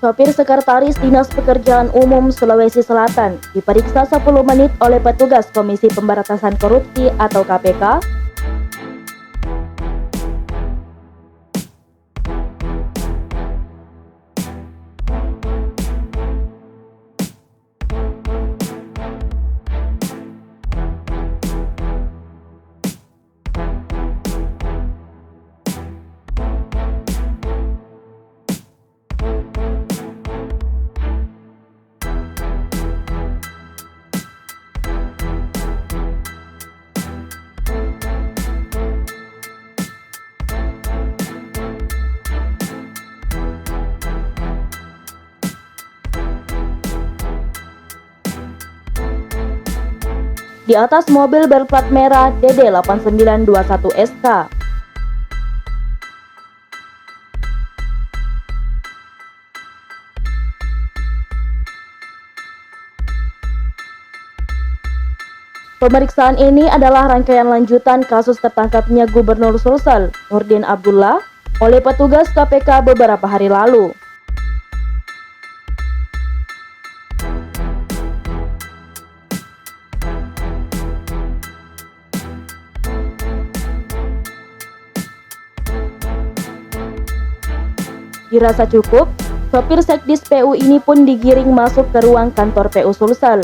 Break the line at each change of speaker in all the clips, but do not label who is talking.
Sopir sekretaris Dinas Pekerjaan Umum Sulawesi Selatan diperiksa 10 menit oleh petugas Komisi Pemberantasan Korupsi atau KPK. Di atas mobil berplat merah DD8921SK. Pemeriksaan ini adalah rangkaian lanjutan kasus tertangkapnya Gubernur Sulsel, Nurdin Abdullah, oleh petugas KPK beberapa hari lalu. Dirasa cukup, sopir Sekdis PU ini pun digiring masuk ke ruang kantor PU Sulsel.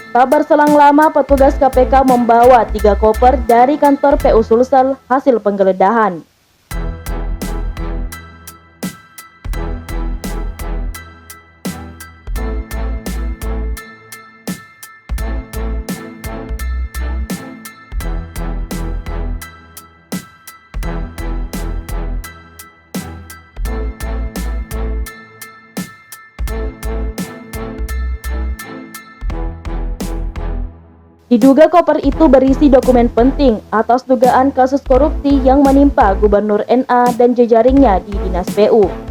Tak berselang lama, petugas KPK membawa 3 koper dari kantor PU Sulsel hasil penggeledahan. Diduga koper itu berisi dokumen penting atas dugaan kasus korupsi yang menimpa Gubernur NA dan jejaringnya di Dinas PU.